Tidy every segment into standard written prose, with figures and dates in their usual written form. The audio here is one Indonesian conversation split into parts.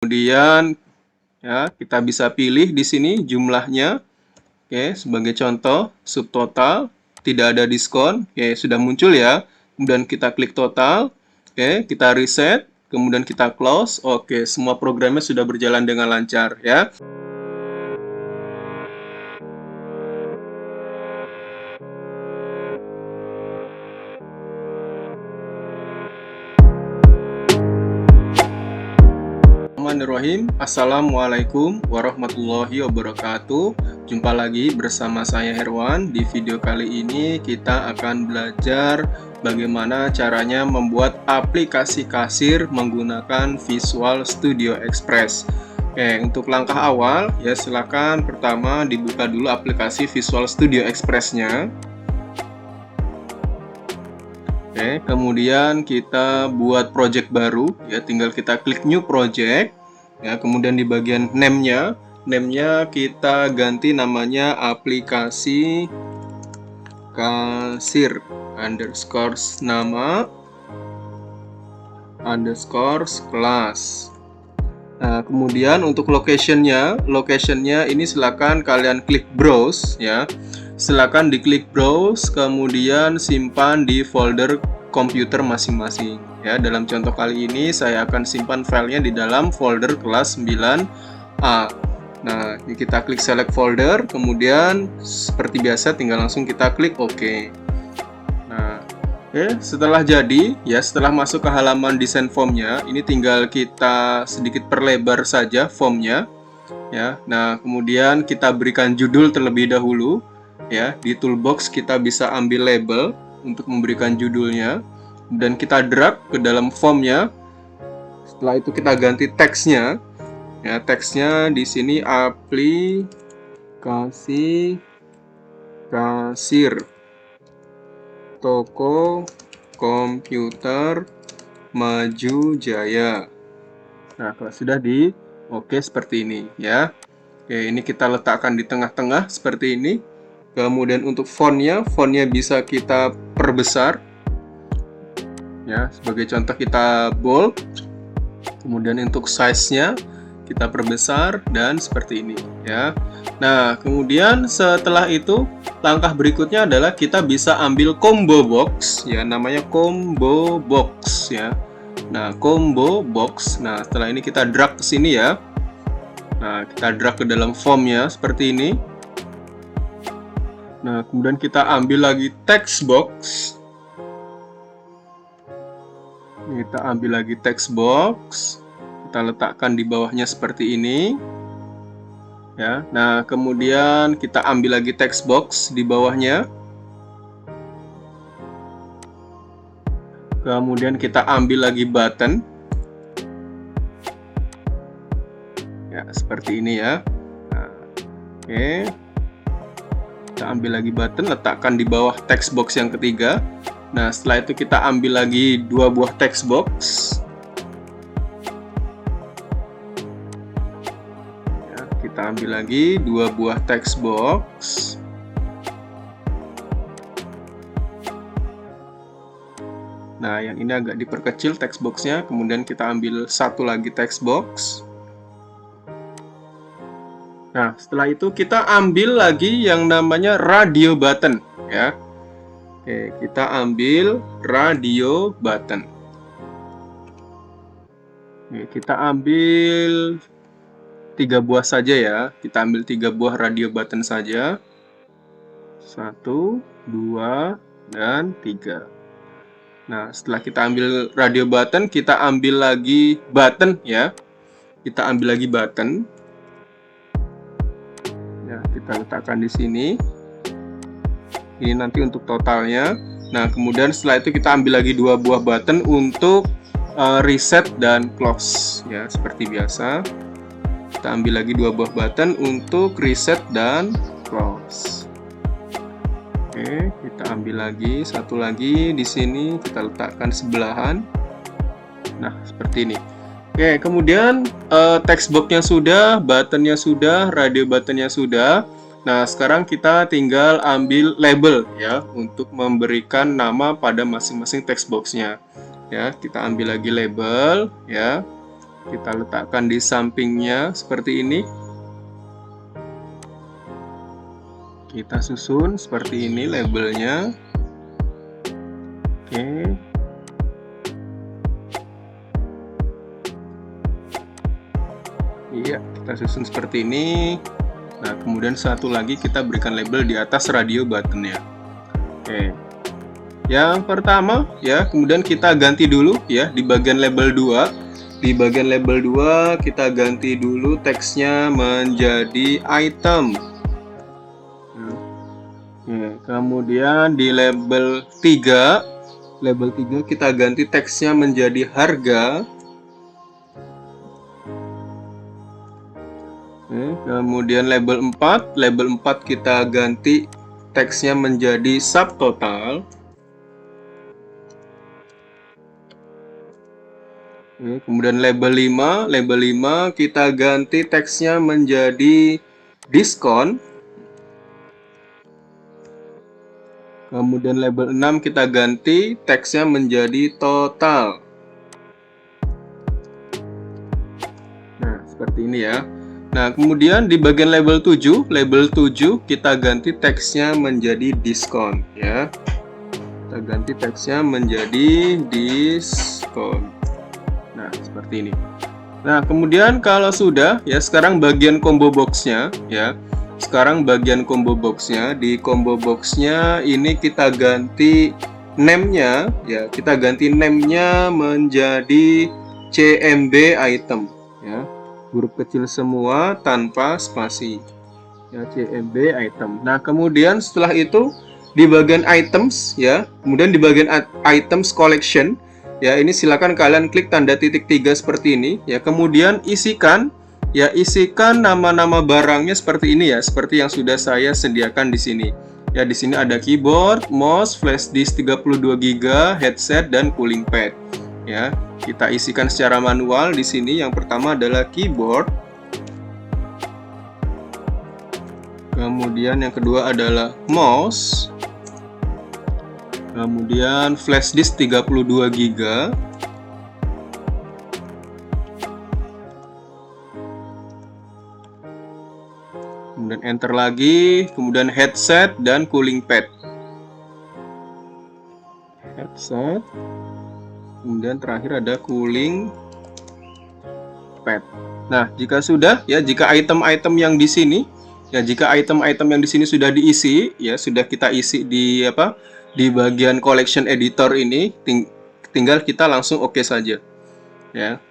Kemudian ya, kita bisa pilih di sini jumlahnya. Oke, sebagai contoh, subtotal, tidak ada diskon. Oke, sudah muncul ya. Kemudian kita klik total. Oke, kita reset, kemudian kita close. Oke, semua programnya sudah berjalan dengan lancar ya. Bismillahirrahmanirrahim. Assalamualaikum warahmatullahi wabarakatuh. Jumpa lagi bersama saya Herwan. Di video kali ini kita akan belajar bagaimana caranya membuat aplikasi kasir menggunakan Visual Studio Express. Oke, untuk langkah awal ya silakan pertama dibuka dulu aplikasi Visual Studio Express-nya. Oke, kemudian kita buat project baru ya, tinggal kita klik new project ya, kemudian di bagian name-nya kita ganti namanya aplikasi kasir underscore nama underscore kelas. Nah, kemudian untuk location-nya ini silakan kalian klik browse ya. Silakan diklik browse, kemudian simpan di folder komputer masing-masing ya. Dalam contoh kali ini saya akan simpan filenya di dalam folder kelas 9A. Nah, ini kita klik select folder, kemudian seperti biasa tinggal langsung kita klik OK. Nah, setelah jadi ya, setelah masuk ke halaman desain formnya, ini tinggal kita sedikit perlebar saja formnya ya. Nah, kemudian kita berikan judul terlebih dahulu ya. Di toolbox kita bisa ambil label untuk memberikan judulnya dan kita drag ke dalam formnya. Setelah itu kita ganti teksnya ya. Teksnya di sini aplikasi kasir toko komputer Maju Jaya. Nah, kalau sudah di oke seperti ini ya. Oke, ini kita letakkan di tengah-tengah seperti ini. Kemudian untuk fontnya bisa kita perbesar ya, sebagai contoh kita bold. Kemudian untuk size-nya kita perbesar dan seperti ini ya. Nah, kemudian setelah itu langkah berikutnya adalah kita bisa ambil combo box ya, namanya combo box ya. Nah, combo box. Nah, setelah ini kita drag ke sini ya. Nah, kita drag ke dalam formnya seperti ini. Nah, kemudian kita ambil lagi text box. Kita ambil lagi text box. Kita letakkan di bawahnya seperti ini. Ya. Nah, kemudian kita ambil lagi text box di bawahnya. Kemudian kita ambil lagi button. Ya, seperti ini ya. Nah, oke. Kita ambil lagi button, letakkan di bawah text box yang ketiga. Nah, setelah itu kita ambil lagi dua buah text box. Ya, kita ambil lagi dua buah text box. Nah, yang ini agak diperkecil text box-nya. Kemudian kita ambil satu lagi text box. Nah, setelah itu kita ambil lagi yang namanya radio button ya. Oke, kita ambil radio button. Oke, kita ambil 3 buah saja ya. Kita ambil 3 buah radio button saja. 1, 2, dan 3. Nah, setelah kita ambil radio button, kita ambil lagi button ya. Kita ambil lagi button. Ya, kita letakkan di sini. Ini nanti untuk totalnya. Nah, kemudian setelah itu kita ambil lagi 2 buah button untuk reset dan close ya, seperti biasa. Kita ambil lagi 2 buah button untuk reset dan close. Oke, kita ambil lagi satu lagi di sini, kita letakkan sebelahan. Nah, seperti ini. Oke, kemudian text box-nya sudah, button-nya sudah, radio button-nya sudah. Nah, sekarang kita tinggal ambil label ya untuk memberikan nama pada masing-masing text box-nya. Ya, kita ambil lagi label ya. Kita letakkan di sampingnya seperti ini. Kita susun seperti ini labelnya. Oke. Iya, kita susun seperti ini. Nah, kemudian satu lagi kita berikan label di atas radio buttonnya. Oke. Yang pertama ya, kemudian kita ganti dulu ya di bagian label 2. Di bagian label 2 kita ganti dulu teksnya menjadi item. Kemudian di label 3 kita ganti teksnya menjadi harga. Kemudian label 4 kita ganti teksnya menjadi subtotal. Kemudian label 5 kita ganti teksnya menjadi diskon. Kemudian label 6 kita ganti teksnya menjadi total. Nah, seperti ini ya. Nah, kemudian di bagian label 7 kita ganti teksnya menjadi diskon ya. Kita ganti teksnya menjadi diskon. Nah, seperti ini. Nah, kemudian kalau sudah ya, sekarang bagian combo boxnya ya. Sekarang bagian combo boxnya, di combo boxnya ini kita ganti name-nya ya, kita ganti name-nya menjadi CMB item ya, huruf kecil semua tanpa spasi ya, CMB item. Nah, kemudian setelah itu di bagian items ya, kemudian di bagian items collection ya, ini silakan kalian klik tanda titik 3 seperti ini ya, kemudian isikan nama-nama barangnya seperti ini ya, seperti yang sudah saya sediakan di sini. Ya, di sini ada keyboard, mouse, flash disk 32 GB, headset dan cooling pad. Ya, kita isikan secara manual di sini. Yang pertama adalah keyboard. Kemudian yang kedua adalah mouse. Kemudian flash disk 32 GB. Kemudian enter lagi, kemudian headset dan cooling pad. Headset. Kemudian terakhir ada cooling pad. Nah, jika sudah ya, jika item-item yang di sini ya, jika item-item yang di sini sudah diisi ya, sudah kita isi di di bagian collection editor ini, tinggal kita langsung oke saja. Ya.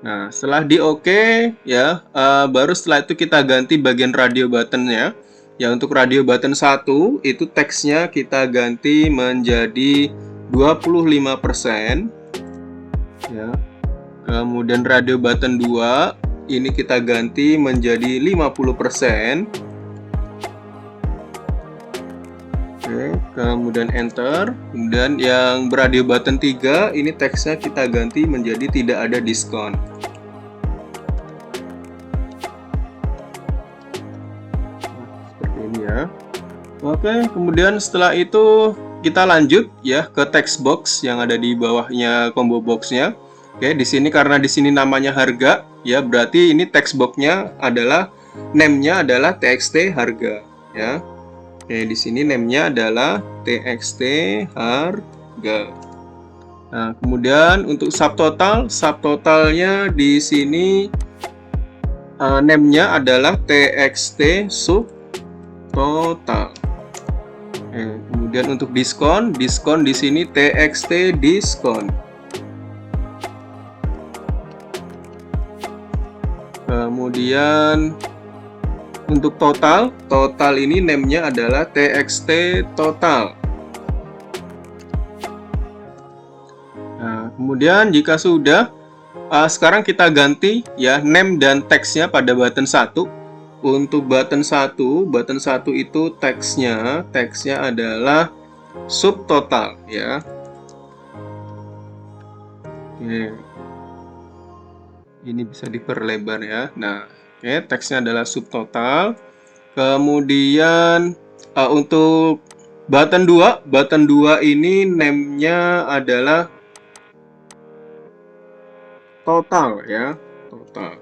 Nah, setelah di oke ya, baru setelah itu kita ganti bagian radio buttonnya. Ya, untuk radio button 1 itu teksnya kita ganti menjadi 25% ya. Kemudian radio button 2 ini kita ganti menjadi 50%. Oke, kemudian enter. Kemudian yang radio button 3 ini teksnya kita ganti menjadi tidak ada diskon. Nah, seperti ini ya. Oke, kemudian setelah itu kita lanjut ya ke text box yang ada di bawahnya combo boxnya. Oke, di sini karena di sini namanya harga ya, berarti ini text boxnya adalah name-nya adalah txt harga ya. Oke, di sini name-nya adalah txt harga. Nah, kemudian untuk subtotalnya di sini name-nya adalah txt subtotal. Kemudian untuk diskon di sini txt diskon. Kemudian untuk total ini name-nya adalah txt total. Nah, kemudian jika sudah, sekarang kita ganti ya name dan teksnya pada button 1. Untuk button 1 itu teksnya adalah subtotal ya. Oke. Ini bisa diperlebar ya. Nah, oke, teksnya adalah subtotal. Kemudian untuk button 2 ini name-nya adalah total ya, total.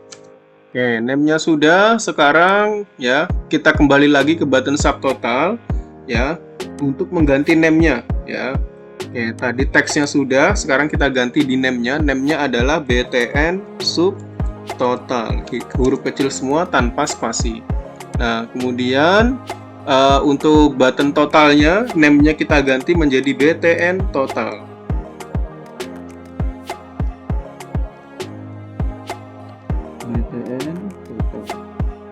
Oke, name-nya sudah. Sekarang ya, kita kembali lagi ke button subtotal ya untuk mengganti name-nya ya. Oke, tadi teksnya sudah, sekarang kita ganti di name-nya. Name-nya adalah BTN subtotal. Huruf kecil semua tanpa spasi. Nah, kemudian untuk button totalnya, name-nya kita ganti menjadi BTN total. BTN total.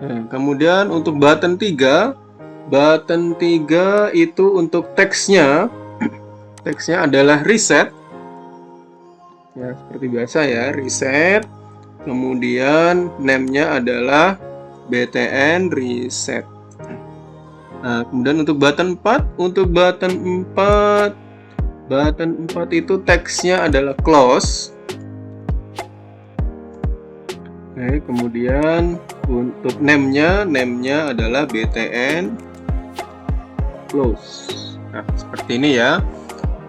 Nah, kemudian untuk button 3 itu untuk teksnya adalah reset ya, seperti biasa ya, reset. Kemudian name-nya adalah BTN reset. Nah, kemudian untuk button 4 itu teksnya adalah close. Oke, kemudian untuk name-nya adalah BTN close. Nah, seperti ini ya.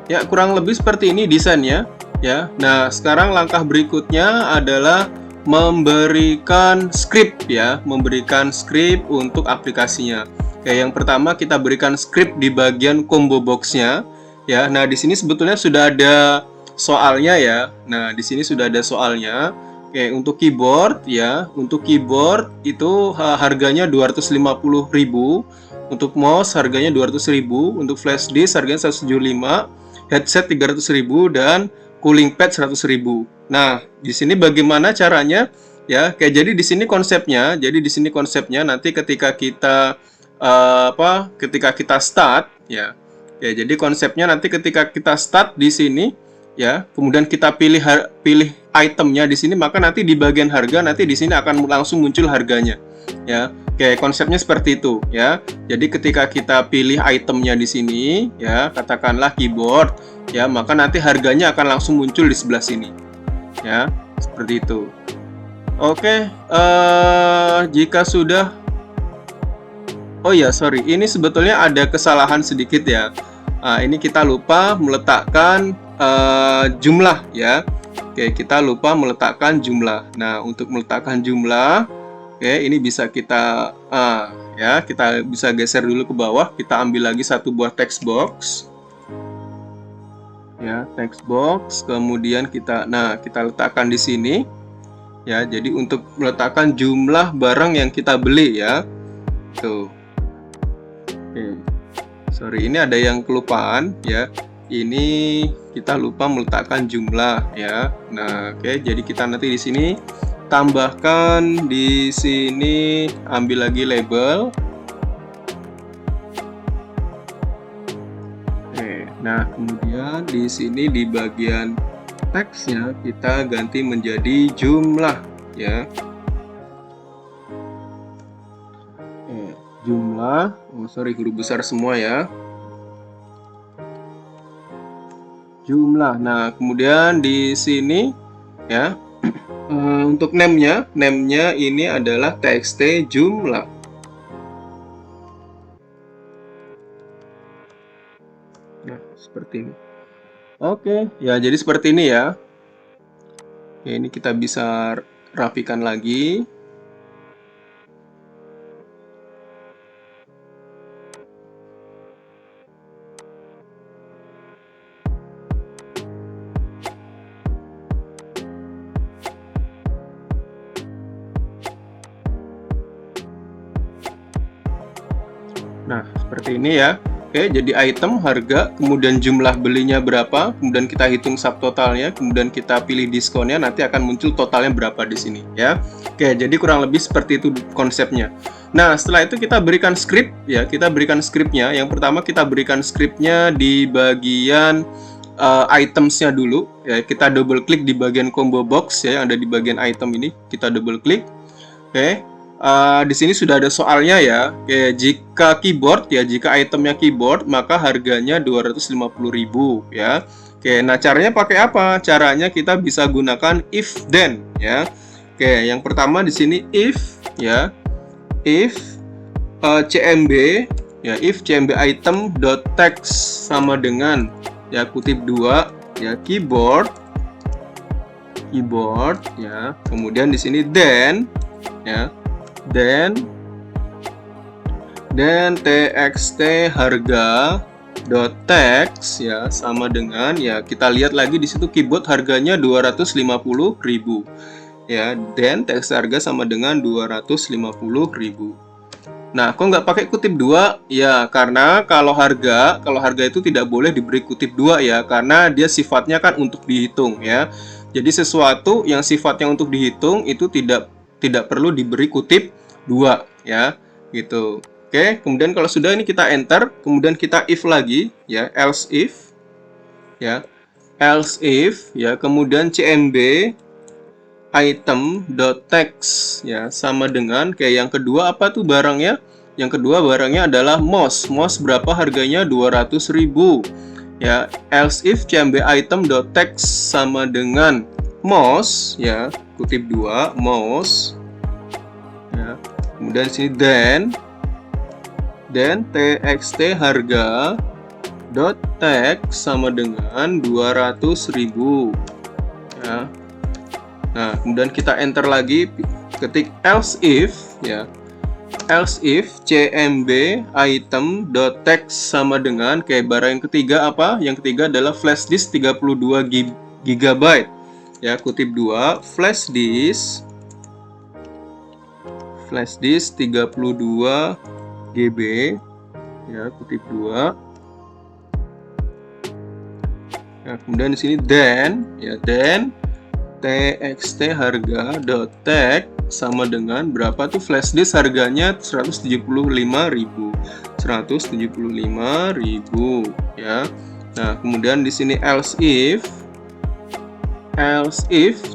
Ya, kurang lebih seperti ini desainnya ya. Nah, sekarang langkah berikutnya adalah memberikan script ya, memberikan script untuk aplikasinya. Oke, yang pertama kita berikan script di bagian combo box-nya ya. Nah, di sini sebetulnya sudah ada soalnya ya. Nah, di sini sudah ada soalnya. Oke, untuk keyboard ya, untuk keyboard itu harganya 250.000, untuk mouse harganya 200.000, untuk flash disk harganya 175, headset 300.000, dan cooling pad 100.000. Nah, di sini bagaimana caranya ya? Kayak jadi di sini konsepnya, nanti ketika kita ketika kita start ya. Ya, jadi konsepnya nanti ketika kita start di sini ya, kemudian kita pilih itemnya di sini, maka nanti di bagian harga nanti di sini akan langsung muncul harganya ya. Oke, konsepnya seperti itu ya. Jadi ketika kita pilih itemnya di sini ya, katakanlah keyboard ya, maka nanti harganya akan langsung muncul di sebelah sini ya, seperti itu. Oke, jika sudah, oh ya, sorry, ini sebetulnya ada kesalahan sedikit ya. Ini kita lupa meletakkan jumlah ya. Oke, kita lupa meletakkan jumlah. Nah, untuk meletakkan jumlah, oke, ini bisa kita ya, kita bisa geser dulu ke bawah. Kita ambil lagi satu buah text box. Ya, text box. Kemudian kita letakkan di sini. Ya, jadi untuk meletakkan jumlah barang yang kita beli ya. Tuh. Oke. Sorry, ini ada yang kelupaan ya. Ini kita lupa meletakkan jumlah ya. Nah, oke, jadi kita nanti di sini tambahkan, di sini ambil lagi label. Oke, nah kemudian di sini di bagian teksnya kita ganti menjadi jumlah ya. Oke, jumlah, oh sorry, huruf besar semua ya. Jumlah. Nah, kemudian di sini ya, untuk name-nya ini adalah txt jumlah. Nah, seperti ini. Oke, ya jadi seperti ini ya. Oke, ini kita bisa rapikan lagi. Nah, seperti ini ya. Oke, jadi item, harga, kemudian jumlah belinya berapa, kemudian kita hitung subtotalnya, kemudian kita pilih diskonnya, nanti akan muncul totalnya berapa di sini ya. Oke, jadi kurang lebih seperti itu konsepnya. Nah, setelah itu kita berikan script ya, kita berikan scriptnya. Yang pertama kita berikan scriptnya di bagian itemsnya dulu ya. Kita double klik di bagian combo box ya, yang ada di bagian item ini, kita double klik. Oke. Di sini sudah ada soalnya ya. Oke, jika keyboard ya, jika itemnya keyboard maka harganya 250.000 ya. Oke, nah caranya pakai apa? Caranya kita bisa gunakan if then ya. Oke, yang pertama di sini if ya. If cmb ya, if cmb item dot text sama dengan ya kutip 2 ya keyboard keyboard ya. Kemudian di sini then ya. Then txt harga dot text ya sama dengan ya, kita lihat lagi di situ keyboard harganya 250.000 ya. Then text harga sama dengan 250.000. Nah, kok nggak pakai kutip 2? Ya, karena kalau harga itu tidak boleh diberi kutip 2 ya, karena dia sifatnya kan untuk dihitung ya. Jadi sesuatu yang sifatnya untuk dihitung itu tidak perlu diberi kutip 2 ya, gitu. Oke, kemudian kalau sudah ini kita enter, kemudian kita if lagi ya, else if ya. Else if ya, kemudian cmb item.text ya sama dengan kayak yang kedua apa tuh barangnya? Yang kedua barangnya adalah mouse. Mouse berapa harganya? 200.000 ya. Else if cmb item.text sama dengan mouse ya, kutip 2 mouse ya. Kemudian sini then txt harga dot text sama dengan 200.000 ya. Nah, kemudian kita enter lagi, ketik else if ya. Else if cmb item.text sama dengan kayak barang yang ketiga apa? Yang ketiga adalah flash disk 32 GB ya, kutip 2 flash disk 32 GB ya, kutip 2 ya. Kemudian di sini then txt harga dot text sama dengan berapa tuh flash disk harganya 175.000 ya. Nah, kemudian di sini else if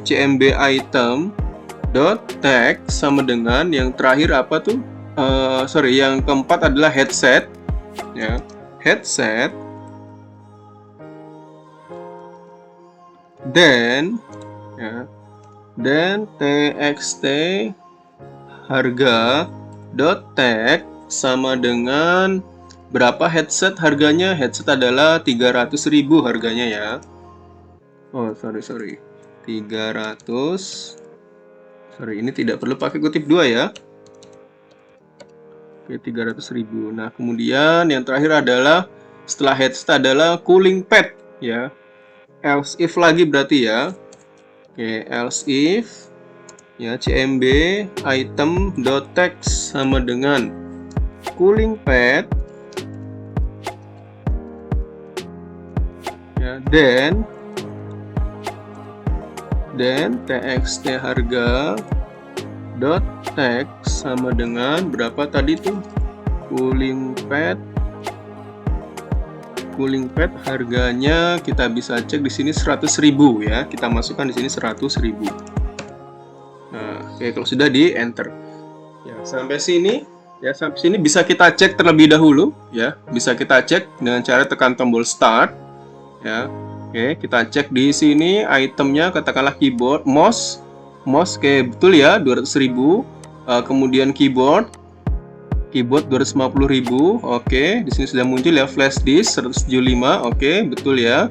cmb item dot text sama dengan yang terakhir apa tuh? Yang keempat adalah headset ya, headset. Then txt harga dot text sama dengan berapa headset harganya? Headset adalah 300.000 harganya ya. Oh sorry 300. Ini tidak perlu pakai kutip 2 ya. Oke, 300.000. Nah, kemudian yang terakhir adalah setelah headset adalah cooling pad ya. Else if lagi berarti ya. Oke, else if ya cmb item.text sama dengan cooling pad ya, then txt harga dot text sama dengan berapa tadi tuh? Cooling pad harganya kita bisa cek di sini 100.000 ya. Kita masukkan di sini 100.000. Nah, oke, kalau sudah di enter. Ya, sampai sini bisa kita cek terlebih dahulu ya. Bisa kita cek dengan cara tekan tombol start ya. Oke, kita cek di sini itemnya, katakanlah keyboard, mouse kayak betul ya 200.000. Kemudian keyboard 250.000. Oke, di sini sudah muncul ya, flash disk 175. Oke, betul ya.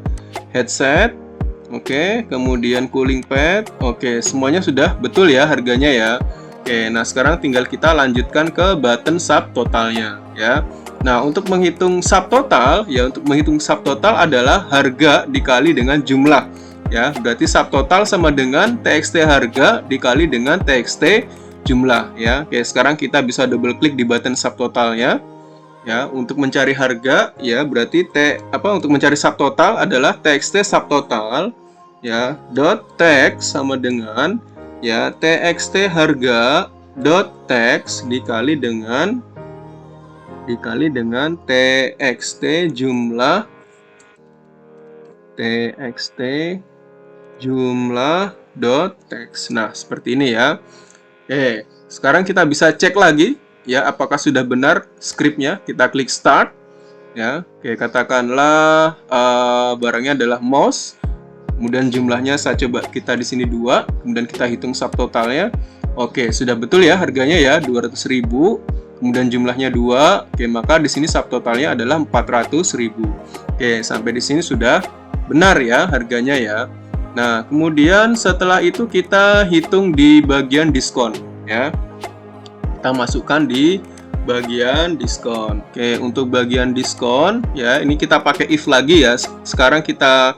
Headset. Oke, kemudian cooling pad. Oke, semuanya sudah betul ya harganya ya. Oke, nah sekarang tinggal kita lanjutkan ke button subtotalnya ya. Nah, untuk menghitung subtotal adalah harga dikali dengan jumlah ya. Berarti subtotal sama dengan txt harga dikali dengan txt jumlah ya. Oke, sekarang kita bisa double klik di button subtotalnya ya. Untuk mencari harga ya, berarti untuk mencari subtotal adalah txt subtotal ya dot text sama dengan ya txt harga dot text dikali dengan txt jumlah dot text. Nah, seperti ini ya. Oke, sekarang kita bisa cek lagi ya apakah sudah benar scriptnya. Kita klik start ya. Oke, katakanlah barangnya adalah mouse. Kemudian jumlahnya saya coba kita di sini 2. Kemudian kita hitung subtotalnya. Oke, sudah betul ya harganya ya 200.000. Kemudian jumlahnya 2. Oke, maka di sini subtotalnya adalah 400.000. Oke, sampai di sini sudah benar ya harganya ya. Nah, kemudian setelah itu kita hitung di bagian diskon ya. Kita masukkan di bagian diskon. Oke, untuk bagian diskon ya, ini kita pakai if lagi ya. Sekarang kita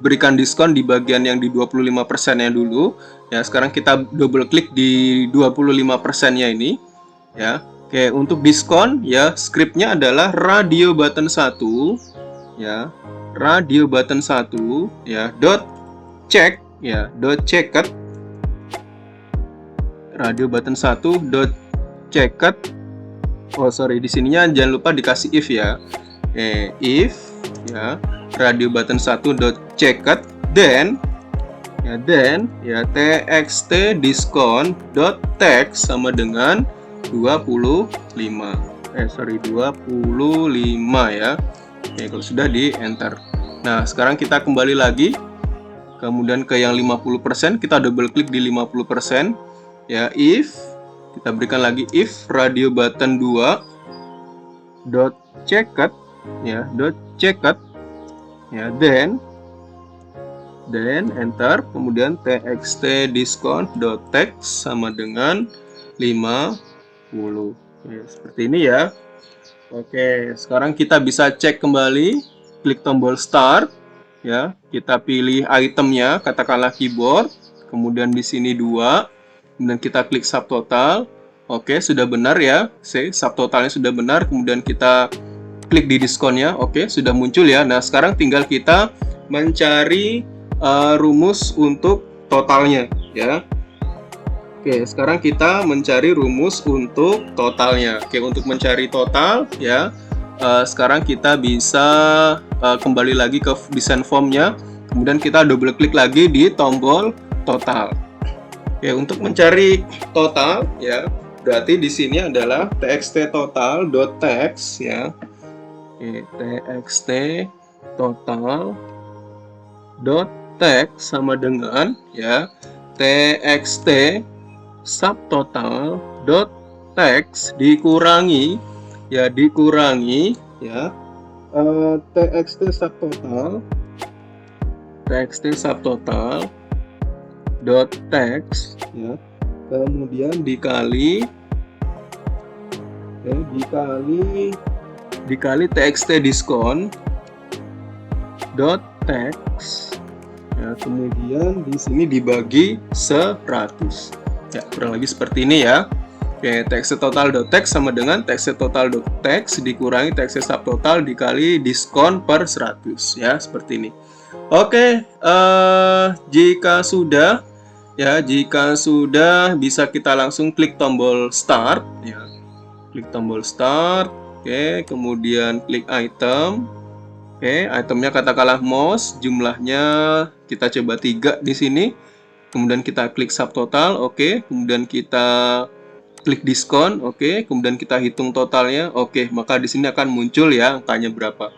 berikan diskon di bagian yang di 25%-nya dulu ya. Sekarang kita double klik di 25%-nya ini ya. Oke, untuk diskon ya, scriptnya adalah radio button 1 ya. Radio button 1 ya, dot check ya, dot checked. Radio button 1 dot checked. Oh sorry, di sininya jangan lupa dikasih if ya. If ya, radio button 1 dot checked, then txt diskon dot text sama dengan 25. 25 ya. Oke, kalau sudah di enter. Nah, sekarang kita kembali lagi. Kemudian ke yang 50%, kita double klik di 50%. Ya, if kita berikan lagi if radio button 2 dot checked ya, dot checked ya, then enter, kemudian txt diskon dot text sama dengan 50. Ya, seperti ini ya. Oke, sekarang kita bisa cek kembali, klik tombol start ya, kita pilih itemnya, katakanlah keyboard, kemudian di sini 2, kemudian kita klik subtotal. Oke, sudah benar ya, subtotalnya sudah benar, kemudian kita klik di diskonnya. Oke, sudah muncul ya. Nah, sekarang tinggal kita mencari rumus untuk totalnya ya. Oke, sekarang kita mencari rumus untuk totalnya. Oke, untuk mencari total ya, sekarang kita bisa kembali lagi ke desain formnya, kemudian kita double klik lagi di tombol total. Oke, untuk mencari total ya, berarti di sini adalah txt total dot text ya. Oke, txt total dot text sama dengan ya txt subtotal dot text dikurangi txt subtotal dot text ya, kemudian dikali txt diskon dot text ya, kemudian di sini dibagi 100. Ya, kurang lebih seperti ini ya. Oke, txt total dot text sama dengan txt total dot text dikurangi txt subtotal dikali diskon per 100 ya, seperti ini. Oke, jika sudah bisa kita langsung klik tombol start ya. Klik tombol start. Oke, kemudian klik item. Oke, itemnya katakanlah mouse, jumlahnya kita coba 3 di sini. Kemudian kita klik subtotal, oke. Kemudian kita klik diskon, oke. Kemudian kita hitung totalnya, oke. Maka di sini akan muncul ya angkanya berapa.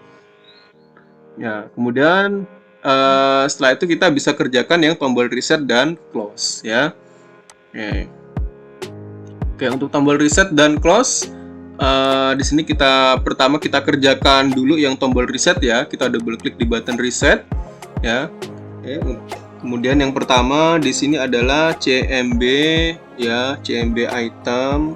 Ya, kemudian setelah itu kita bisa kerjakan yang tombol reset dan close ya. Oke, untuk tombol reset dan close, di sini pertama kita kerjakan dulu yang tombol reset ya. Kita double klik di button reset ya. Oke. Kemudian yang pertama di sini adalah cmb ya, cmb item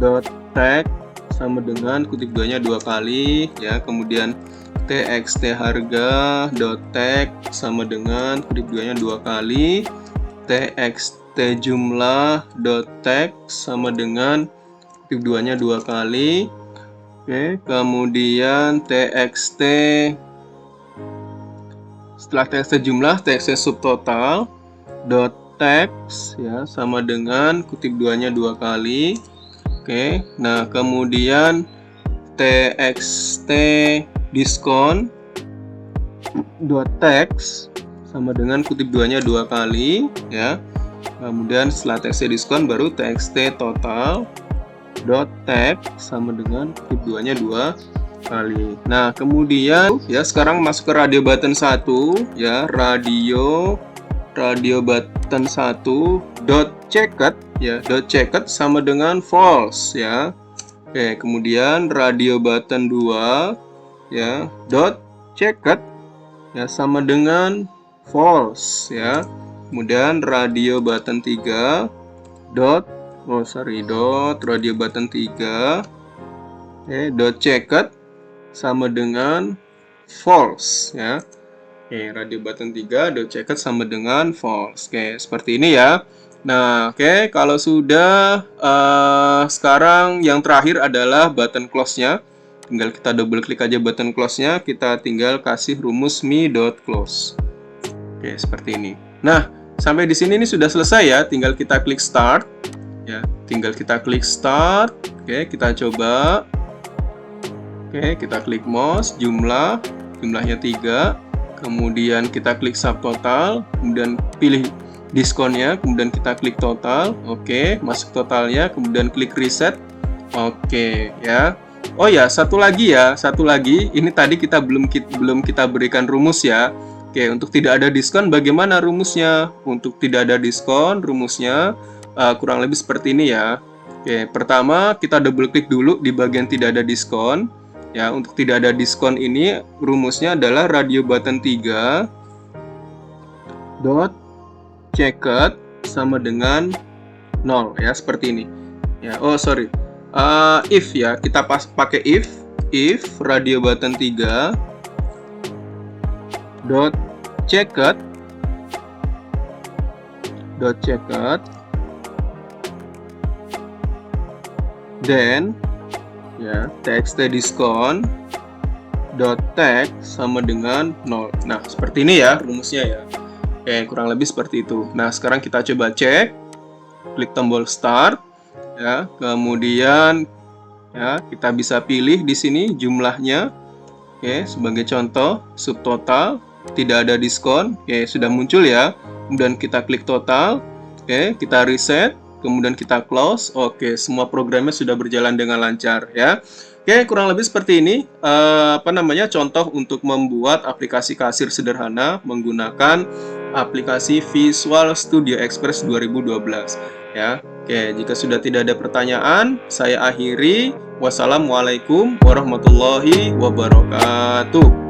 dot tag sama dengan kutip duanya 2 kali ya. Kemudian txt harga dot tag sama dengan kutip duanya 2 kali. Txt jumlah dot tag sama dengan kutip duanya 2 kali. Oke, kemudian txt, setelah txt jumlah, txt subtotal dot text ya sama dengan kutip duanya 2 kali. Oke, nah kemudian txt diskon dot text sama dengan kutip duanya 2 kali ya. Kemudian setelah txt diskon baru txt total dot text sama dengan kutip duanya 2 kali. Nah, kemudian ya sekarang masuk ke radio button 1 ya, radio button 1 dot checked ya, dot checked sama dengan false ya. Oke, kemudian radio button 2 ya, dot checked ya sama dengan false ya. Kemudian radio button 3 dot radio button 3 dot checked sama dengan false ya. Radio button 3 dot checked sama dengan false. Seperti ini ya. Nah, kalau sudah sekarang yang terakhir adalah button close-nya. Tinggal kita double klik aja button close-nya, kita tinggal kasih rumus me.close. Seperti ini. Nah, sampai di sini ini sudah selesai ya, tinggal kita klik start. Ya, tinggal kita klik start. Kita coba. Kita klik mouse, jumlahnya 3. Kemudian kita klik subtotal, kemudian pilih diskonnya, kemudian kita klik total. Masuk totalnya, kemudian klik reset. Ya. Oh ya, satu lagi. Ini tadi kita belum kita berikan rumus ya. Untuk tidak ada diskon bagaimana rumusnya? Untuk tidak ada diskon, rumusnya kurang lebih seperti ini ya. Pertama kita double klik dulu di bagian tidak ada diskon. Ya, untuk tidak ada diskon ini rumusnya adalah radio button 3 dot checked sama dengan 0 ya, seperti ini. Ya, if ya, kita pakai if radio button 3 dot checked then ya txt diskon dot tag sama dengan 0. Nah, seperti ini ya rumusnya ya. Kurang lebih seperti itu. Nah, sekarang kita coba cek, klik tombol start ya, kemudian ya kita bisa pilih di sini jumlahnya. Sebagai contoh subtotal, tidak ada diskon. Sudah muncul ya. Kemudian kita klik total. Kita reset, kemudian kita close. Semua programnya sudah berjalan dengan lancar ya. Kurang lebih seperti ini contoh untuk membuat aplikasi kasir sederhana menggunakan aplikasi Visual Studio Express 2012 ya. Jika sudah tidak ada pertanyaan, saya akhiri. Wassalamualaikum warahmatullahi wabarakatuh.